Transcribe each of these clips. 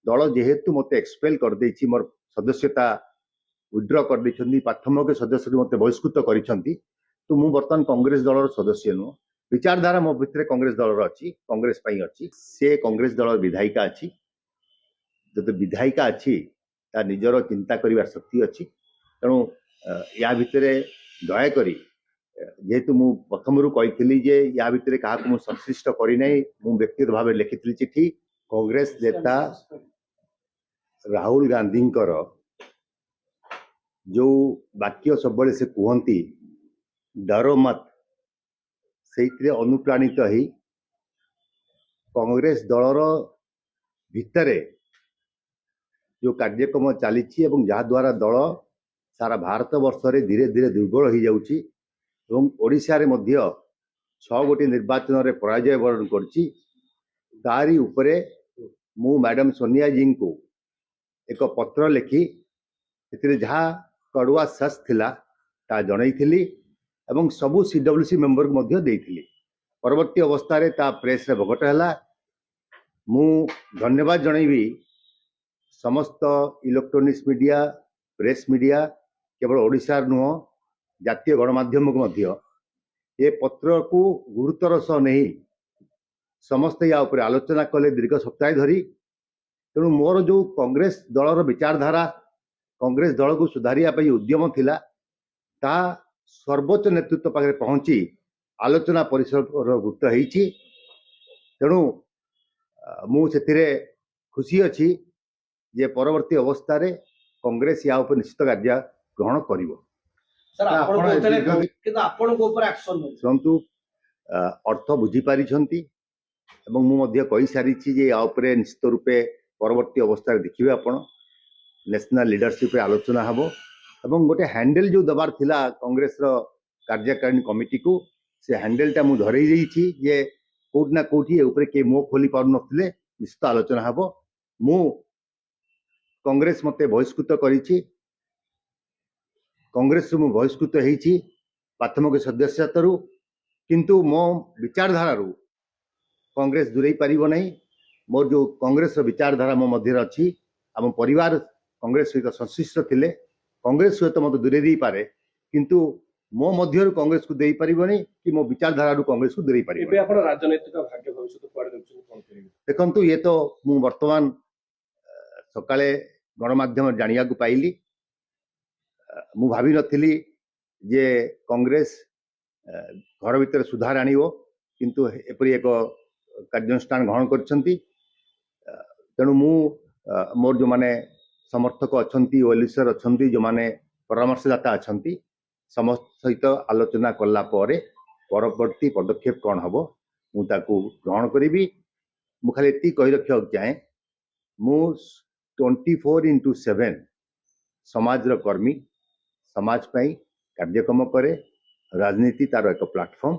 दल जेहेतु मते एक्सपेल कर देछि मोर सदस्यता विड्रॉ कर देछन्ती प्राथमिक सदस्य मते बहिष्कृत करिसंती तो मु वर्तमान कांग्रेस दलर सदस्य नु विचारधारा मो भितरे कांग्रेस दलर अछि कांग्रेस पई अछि से कांग्रेस दल विधायिका अछि जते विधायिका अछि ता निजर चिंता करिवार शक्ति अछि तेणु या भितरे दया करी जेहेतु मु प्रथम कही जे या भितर क्या संश्लिष्ट करना मु व्यक्तिगत भाव लिखी चिठी कांग्रेस नेता राहुल गांधी जो वाक्य सब से कहती डरो मत से अनुप्राणित ही कांग्रेस दलर भितरे जो कार्यक्रम चली जहाद्वारा दल सारा भारत वर्ष रे धीरे धीरे दुर्बल हो जाऊँगी ओडिशा रे मध्य 6 गोटी निर्वाचन रे पराजय वरण करछि तारी उपरे मु मैडम सोनिया जी को एक पत्र लिखि एथिरे जहाँ कड़ुआ सस थिला ता जनईथिली एवं सबु सीडब्ल्यूसी मेंबर को मध्य देइथिली परवर्ती अवस्था रे ता प्रेस रे प्रकट हैला मु धन्यवाद जनईबी समस्त इलेक्ट्रोनिक्स मीडिया प्रेस मीडिया केवल ओडिशा नुह जातीय गणमाध्यम को मध्य ये पत्र को गुरुतर सह नहीं समस्त या ऊपर आलोचना कले दीर्घ सप्ताह धरी तेणु मोर जो कांग्रेस दलर विचारधारा कांग्रेस दल को सुधारिया उद्यम थिला ता सर्वोच्च नेतृत्व पाखे पहुंची आलोचना परिसर गुप्त होती तेणु मुझे खुशी अच्छी जे परवर्ती अवस्था रे कांग्रेस या ऊपर निश्चित कार्य ग्रहण करिवो शुणु अर्थ बुझी पारि कही सारी निश्चित रूपे परवर्ती अवस्था देखिए आपण नेशनल लीडरशिप आलोचना हम एवं गोटे हैंडल जो दबार थिला कांग्रेस कार्यकारिणी कमिटी को से हैंडलटा मुझे धरई देछि जे कोट ना कोठी ऊपर के मुह खोली पार नथिले निश्चित आलोचना हम मु कांग्रेस मते बहिष्कृत करिछि कांग्रेस मु बहिष्कृत होईछि प्राथमिक सदस्यता किंतु मो विचारधारा कांग्रेस दूरे पारिबो नहीं मोर जो कांग्रेस विचारधारा मो मध्य अच्छी आम परिवार कांग्रेस सहित संश्लिष्ट थिले कांग्रेस सहित मत दूरे दी पारे किंतु मो मध्य कांग्रेस को देई पारिबो नहीं कि मो विचारधारा कांग्रेस को दूरे पारिबो एबे आपण राजनीतिक भाग्य भविष्य कुआडे देखछन कोन करिवे देखंतु ये तो मु वर्तमान सकाळे गणमाध्यम जानिया को पाइली मु भावी नथिली जे कांग्रेस घर भीतर सुधार आनिवो किंतु एपरि एक कार्यानुष्ठान ग्रहण करछंती तेणु मु मोर जो माने समर्थक अच्छंती वेलिसर अच्छंती जो माने परामर्शदाता अच्छंती समस्त सहित आलोचना कला परे परवर्ती पदक्षेप कौन हबो मु ताकू ग्रहण करिवि मु खाली एति कहि रखिया चाहे मु 24/7 समाज रो कर्मी समाज पाई कार्यक्रम करे राजनीति तार एक प्लाटफॉर्म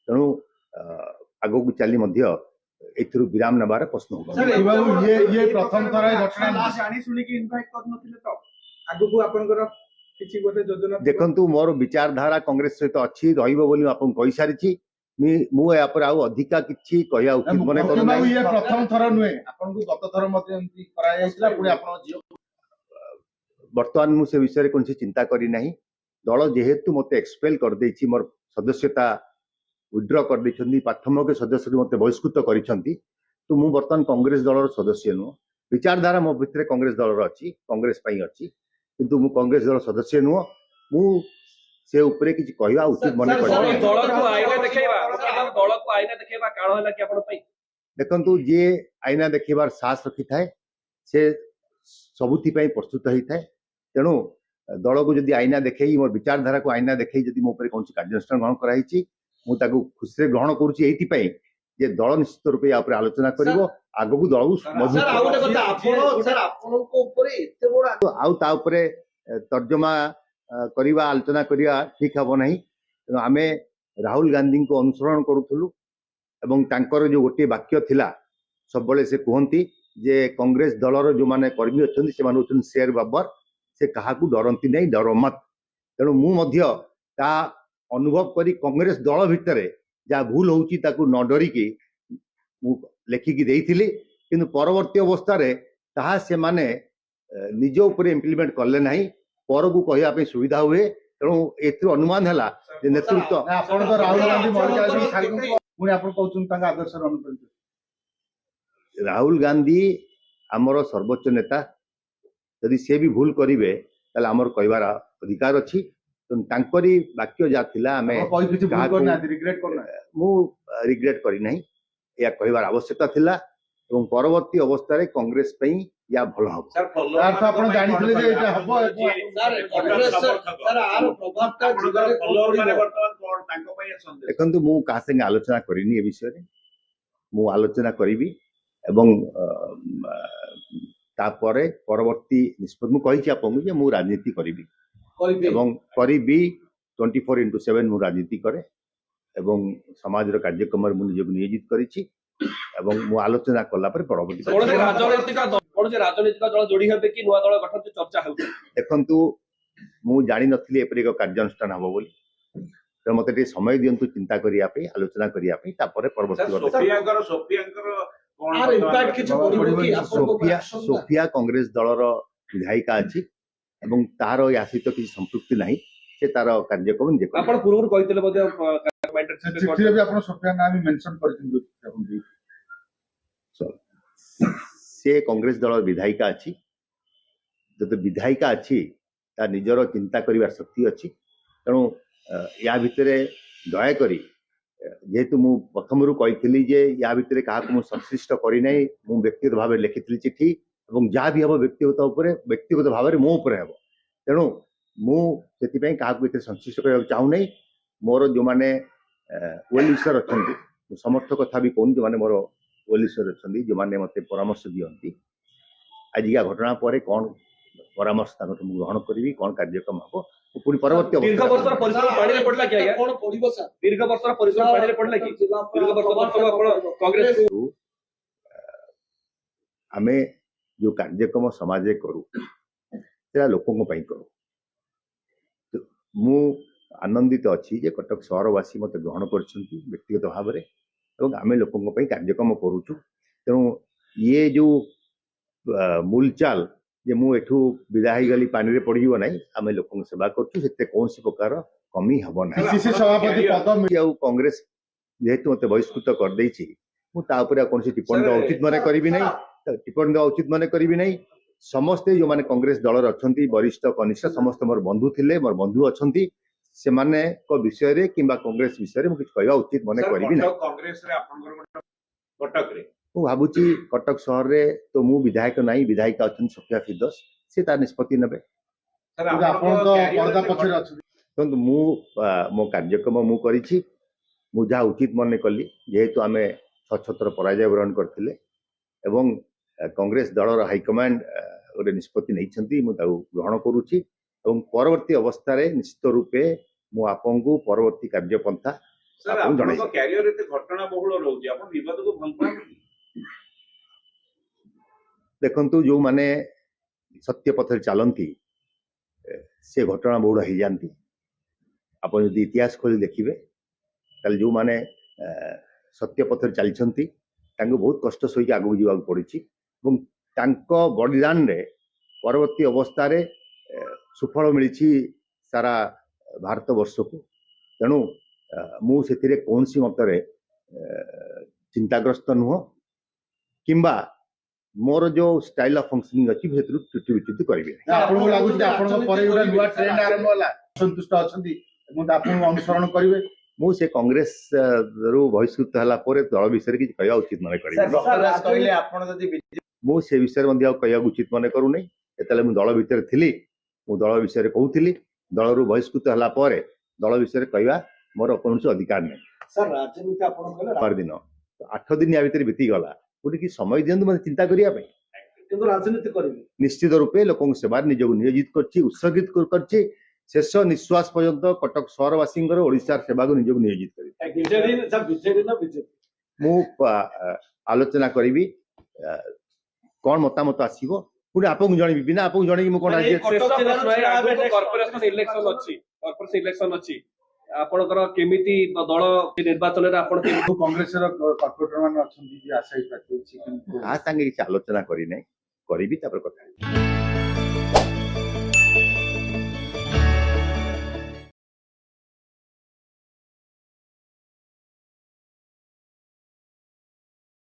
तेणु आगो को चली मध्य एथरु विराम नबार प्रश्न होगा ये प्रथम थर घटना जानी सुनी कि इनवाइट कर नथिले तो आगो को आपनकर किछि गोटे योजना देखंतु मोर विचारधारा कांग्रेस सहित अछि रहिबो बोली आपन कहि सारिछि मु या पर आउ अधिका किछि कहया उचित मने करू ना ये प्रथम थर नुए आपन को गत थर मते एंट्री करा जायतिला पुणी आपन जियो वर्तमान मु से विषय कोन चिंता करी नाही दल जेहेतु मते एक्सपेल कर देछि मोर सदस्यता विड्रॉ कर देछन्ती प्राथमिक सदस्य मते बहिष्कृत करिसंती तो मु वर्तमान कांग्रेस दलर सदस्य नु विचारधारा मो भितरे कांग्रेस दलर अछि कांग्रेस पई अछि किंतु मु कांग्रेस दल सदस्य नु मु से ऊपरे किछि कहया उचित मने करै दल को आईना देखैबा काण होला कि आपण पई देखंतु जे आईना देखिबार साहस रखि थाए से सबुथि पई प्रस्तुत होई थाए तेणु दल को जदि आईना देखई मोर विचारधारा को आईना देखई जदि मो ऊपर कोन कार्यानुष्ठान ग्रहण कराई मु ताकू खुशी ग्रहण करुछि एथि पई जे दल निश्चित रूपे या ऊपर आलोचना करिवो आगो को दल सर आउटे कथा आपण सर आपण को ऊपर एते बडा आउ ता ऊपर तर्जमा करिवा आलोचना करिवा ठीक हबो नहीं तेणु आमे राहुल गांधी को अनुसरण करूथुलु एवं तांकर जो गोटे वाक्य थिला सब बळे से कहंती जे कांग्रेस दलर जो माने कर्मी अछंती से माने शेयर बाबर से कहा को डरंती नहीं डर मत तेणु मु मध्य ता अनुभव करी कांग्रेस दल भितर जहाँ भूल होउची ताकू न डरिकी लिखिकी देइथिली किंतु परवर्ती अवस्था रे ତାହା ସେମାନେ ନିଜ ଉପରେ ଇମ୍ପ୍ଲିମେଣ୍ଟ କଲେ ନାହିଁ, ପରକୁ କହିବା ପାଇଁ ସୁବିଧା ହୁଏ। ତେଣୁ ଏଥିରୁ ଅନୁମାନ ହେଲା ଯେ ନେତୃତ୍ୱ ନା, ଆପଣ ତ ରାହୁଲ ଗାନ୍ଧୀ ମଲ୍ଲିକାର୍ଜୁନ ଖାର୍ଗେଙ୍କୁ ପୁଣି ଆପଣ କହୁଛନ୍ତି ତାଙ୍କ ଆଦର୍ଶରେ ଅନୁପ୍ରାଣିତ। ରାହୁଲ ଗାନ୍ଧୀ ଆମର ସର୍ବୋଚ୍ଚ ନେତା, ଯଦି ସେ ବି ଭୁଲ କରିବେ ତାହେଲେ ଆମର କହିବାର ଅଧିକାର ଅଛି। ତେଣୁ ତାଙ୍କରି ବାକ୍ୟ ଯାହା ଥିଲା ଆମେ ଆପଣ କହି କିଛି ଭୁଲ କାହାକୁ- କରିନାହାନ୍ତି, ରିଗ୍ରେଟ କରିନାହାନ୍ତି। ମୁଁ ରିଗ୍ରେଟ କରିନାହିଁ, ଏହା କହିବାର ଆବଶ୍ୟକତା ଥିଲା ଏବଂ ପରବର୍ତ୍ତୀ ଅବସ୍ଥାରେ କଂଗ୍ରେସ ପାଇଁ ଏହା ଭଲ ହବ। ତାର ତ ଆପଣ ଜାଣିଥିଲେ ଯେ ଏଇଟା ହବ। ଦେଖନ୍ତୁ, ମୁଁ କାହା ସାଙ୍ଗେ ଆଲୋଚନା କରିନି ଏ ବିଷୟରେ। ମୁଁ ଆଲୋଚନା କରିବି ଏବଂ ତାପରେ ପରବର୍ତ୍ତୀ ନିଷ୍ପତ୍ତି ମୁଁ କହିଛି ଆପଣଙ୍କୁ ଯେ ମୁଁ ରାଜନୀତି କରିବି ଏବଂ କରିବି 24/7 ମୁଁ ରାଜନୀତି କରେ ଏବଂ ସମାଜର କାର୍ଯ୍ୟକ୍ରମରେ ମୁଁ ନିଜକୁ ନିୟୋଜିତ କରିଛି ଏବଂ ମୁଁ ଆଲୋଚନା କଲା ପରେ ପରବର୍ତ୍ତୀ କୌଣସି ରାଜନୈତିକ ଦଳ ଯୋଡି ହେବେ କି ନୂଆ ଦଳ ଗଠନ ଚର୍ଚ୍ଚା ହେଉଛି। ଦେଖନ୍ତୁ, ମୁଁ ଜାଣିନଥିଲି ଏପରି ଏକ କାର୍ଯ୍ୟାନୁଷ୍ଠାନ ହବ ବୋଲି। ତେଣୁ ମତେ ଟିକେ ସମୟ ଦିଅନ୍ତୁ ଚିନ୍ତା କରିବା ପାଇଁ, ଆଲୋଚନା କରିବା ପାଇଁ, ତାପରେ ପରବର୍ତ୍ତୀ ସୋଫିଆ କଂଗ୍ରେସ ଦଳର ବିଧାୟିକା ଅଛି ଏବଂ ତାର ୟା ସହିତ କିଛି ସମ୍ପୃକ୍ତି ନାହିଁ। ସେ ତାର କାର୍ଯ୍ୟକ୍ରମ ନିଜେ କରିବ। ଆପଣ ପୂର୍ବରୁ କହିଥିଲେ ମଧ୍ୟ ଚିଠିରେ ବି ଆପଣ ସୋଫିଆ ନାଁ ବି ମେନସନ କରିଛନ୍ତି। ସେ କଂଗ୍ରେସ ଦଳର ବିଧାୟିକା ଅଛି। ଯଦି ବିଧାୟିକା ଅଛି ତା ନିଜର ଚିନ୍ତା କରିବାର ଶକ୍ତି ଅଛି। ତେଣୁ ୟା ଭିତରେ ଦୟାକରି, ଯେହେତୁ ମୁଁ ପ୍ରଥମରୁ କହିଥିଲି ଯେ ୟା ଭିତରେ କାହାକୁ ମୁଁ ସଂଶ୍ଳିଷ୍ଟ କରିନାହିଁ, ମୁଁ ବ୍ୟକ୍ତିଗତ ଭାବରେ ଲେଖିଥିଲି ଚିଠି ଏବଂ ଯାହା ବି ହେବ ବ୍ୟକ୍ତିଗତ ଭାବରେ ମୋ ଉପରେ ହେବ। ତେଣୁ ମୁଁ ସେଥିପାଇଁ କାହାକୁ ଏଥିରେ ସଂଶ୍ଳିଷ୍ଟ କରିବାକୁ ଚାହୁଁନାହିଁ। ମୋର ଯେଉଁମାନେ ୱେଲ୍ ୱିଶର ଅଛନ୍ତି, ମୁଁ ସମସ୍ତ କଥା ବି କହୁନି, ଯେଉଁମାନେ ମୋର ୱେଲ୍ ୱିଶର ଅଛନ୍ତି, ଯେଉଁମାନେ ମୋତେ ପରାମର୍ଶ ଦିଅନ୍ତି, ଆଜିକା ଘଟଣା ପରେ କ'ଣ ପରାମର୍ଶ ତାଙ୍କଠୁ ମୁଁ ଗ୍ରହଣ କରିବି, କ'ଣ କାର୍ଯ୍ୟକ୍ରମ ହବ, ପୁଣି ପରବର୍ତ୍ତୀ ଦୀର୍ଘ ବର୍ଷର ପରିଶ୍ରମ ପାଣିରେ ପଡିଲା କି ଆଜ୍ଞା? ଦୀର୍ଘ ବର୍ଷର ପରିଶ୍ରମ ପାଣିରେ ପଡିଲା କି? ଦୀର୍ଘ ବର୍ଷ ଆପଣ କଂଗ୍ରେସ ଆମେ ଯୋଉ କାର୍ଯ୍ୟକ୍ରମ ସମାଜରେ କରୁ ସେଟା ଲୋକଙ୍କ ପାଇଁ କରୁ। ମୁଁ ଆନନ୍ଦିତ ଅଛି ଯେ କଟକ ସହରବାସୀ ମୋତେ ଗ୍ରହଣ କରିଛନ୍ତି ବ୍ୟକ୍ତିଗତ ଭାବରେ ଏବଂ ଆମେ ଲୋକଙ୍କ ପାଇଁ କାର୍ଯ୍ୟକ୍ରମ କରୁଛୁ। ତେଣୁ ଇଏ ଯୋଉ ମୁଲଚାଲ ଯେ ମୁଁ ଏଠୁ ବିଦା ହେଇଗଲି ପାଣିରେ ପଡିଯିବ ନାହିଁ, ଆମେ ଲୋକଙ୍କ ସେବା କରୁଛୁ, ସେଥିରେ କୌଣସି ପ୍ରକାର କମି ହବ ନାହିଁ। ପିସିସି ସଭାପତି ପଦ ଆଉ କଂଗ୍ରେସ ଯେହେତୁ ମୋତେ ବହିଷ୍କୃତ କରିଦେଇଛି, ମୁଁ ତା ଉପରେ ଆଉ କୌଣସି ଟିପ୍ପଣୀ ଦେବା ଉଚିତ ମନେ କରିବି ନାହିଁ। ସମସ୍ତେ ଯୋଉମାନେ କଂଗ୍ରେସ ଦଳରେ ଅଛନ୍ତି, ବରିଷ୍ଠ କନିଷ୍ଠ ସମସ୍ତେ ମୋର ବନ୍ଧୁ ଥିଲେ, ମୋର ବନ୍ଧୁ ଅଛନ୍ତି। ସେମାନଙ୍କ ବିଷୟରେ କିମ୍ବା କଂଗ୍ରେସ ବିଷୟରେ ମୁଁ କିଛି କହିବା ଉଚିତ ମନେ କରିବି ନାହିଁ। ମୁଁ ଭାବୁଛି କଟକ ସହରରେ ତ ମୁଁ ବିଧାୟକ ନାହିଁ, ବିଧାୟିକା ଅଛନ୍ତି ସୋଫିଆ ଫିରଦୋଷ, ସେ ତାର ନିଷ୍ପତ୍ତି ନେବେ। ଆପଣ ତ ପର୍ଦା ପଛରେ ଅଛନ୍ତି। ଦେଖନ୍ତୁ, ମୁଁ ମୋ କାର୍ଯ୍ୟକ୍ରମ ମୁଁ କରିଛି, ମୁଁ ଯାହା ଉଚିତ ମନେ କଲି। ଯେହେତୁ ଆମେ 6 ଥର ପରାଜୟ ବରଣ କରିଥିଲେ ଏବଂ କଂଗ୍ରେସ ଦଳର ହାଇକମାଣ୍ଡ ଗୋଟେ ନିଷ୍ପତ୍ତି ନେଇଛନ୍ତି, ମୁଁ ତାକୁ ଗ୍ରହଣ କରୁଛି ଏବଂ ପରବର୍ତ୍ତୀ ଅବସ୍ଥାରେ ନିଶ୍ଚିତ ରୂପେ ମୁଁ ଆପଣଙ୍କୁ ପରବର୍ତ୍ତୀ କାର୍ଯ୍ୟପନ୍ଥା ଦେଖନ୍ତୁ, ଯୋଉମାନେ ସତ୍ୟ ପଥରେ ଚାଲନ୍ତି ସେ ଘଟଣା ବହୁଳ ହେଇଯାନ୍ତି। ଆପଣ ଯଦି ଇତିହାସ ଖୋଲି ଦେଖିବେ ତାହେଲେ ଯୋଉମାନେ ସତ୍ୟ ପଥରେ ଚାଲିଛନ୍ତି ତାଙ୍କୁ ବହୁତ କଷ୍ଟ ସହିକି ଆଗକୁ ଯିବାକୁ ପଡିଛି ଏବଂ ତାଙ୍କ ବଳିଦାନରେ ପରବର୍ତ୍ତୀ ଅବସ୍ଥାରେ ସୁଫଳ ମିଳିଛି ସାରା ଭାରତ ବର୍ଷକୁ। ତେଣୁ ମୁଁ ସେଥିରେ କୌଣସି ମତରେ ଚିନ୍ତାଗ୍ରସ୍ତ ନୁହଁ କିମ୍ବା ମୋର ଯୋଉ ଷ୍ଟାଇଲ ଅଫ ଫଙ୍କସନିଂ ଅଛି ସେଥିରୁ ତ୍ରୁଟି ବିଚ୍ୟୁତି କରିବି ନାହିଁ। ଆପଣଙ୍କୁ ଲାଗୁଛି ଆପଣଙ୍କ ପରେ ଗୋଟେ ନୂଆ ଟ୍ରେଣ୍ଡ ଆରମ୍ଭ ହେଲା, ଅସନ୍ତୁଷ୍ଟ ଅଛନ୍ତି ଏବଂ ଆପଣଙ୍କୁ ଅନୁସରଣ କରିବେ। ମୁଁ ସେ କଂଗ୍ରେସ ରୁ ବହିଷ୍କୃତ ହେଲା ପରେ ଦଳ ବିଷୟରେ କିଛି କହିବା ଉଚିତ ମନେ କରିବି। ମୁଁ ସେ ବିଷୟରେ ମଧ୍ୟ ଆଉ କହିବାକୁ ଉଚିତ ମନେ କରୁନାହିଁ। ଯେତେବେଳେ ମୁଁ ଦଳ ଭିତରେ ଥିଲି ମୁଁ ଦଳ ବିଷୟରେ କହୁଥିଲି, ଦଳରୁ ବହିଷ୍କୃତ ହେଲା ପରେ ଦଳ ବିଷୟରେ କହିବା ମୋର କୌଣସି ଅଧିକାର ନାହିଁ। ଦିନ 8 ଦିନ ୟା ଭିତରେ ବିତିଗଲା, ଗୋଟେ କି ସମୟ ଦିଅନ୍ତୁ ମୋତେ ଚିନ୍ତା କରିବା ପାଇଁ। କିନ୍ତୁ ରାଜନୀତି କରିବେ ନିଶ୍ଚିତ ରୂପେ ଲୋକଙ୍କ ସେବାରେ ନିଜକୁ ନିୟୋଜିତ କରିଛି, ଉତ୍ସର୍ଗିତ କରିଛି। ଶେଷ ନିଶ୍ୱାସ ପର୍ଯ୍ୟନ୍ତ କଟକ ସହରବାସୀଙ୍କର ଓଡ଼ିଶାର ସେବାକୁ ନିଜକୁ ନିୟୋଜିତ କରିବି। ମୁଁ ଆଲୋଚନା କରିବି, କ'ଣ ମତାମତ ଆସିବ ପୁଣି ଆପଣଙ୍କୁ ଜଣେଇବି। ବିନା ଆପଣଙ୍କୁ ଜଣେଇକି ମୁଁ କ'ଣ କର୍ପୋରେସନ ଇଲେକ୍ସନ ଅଛି, ଆପଣଙ୍କର କେମିତି ଦଳ ନିର୍ବାଚନରେ ଆପଣ କଂଗ୍ରେସର କର୍ପୋରେଟର ମାନେ ଅଛନ୍ତି ଯେ ଆଶାୟୀ ପ୍ରାର୍ଥୀ ଅଛି, କାହା ସାଙ୍ଗେ କିଛି ଆଲୋଚନା କରିନାହିଁ। କରିବି ତାପରେ କଥା ହେବି।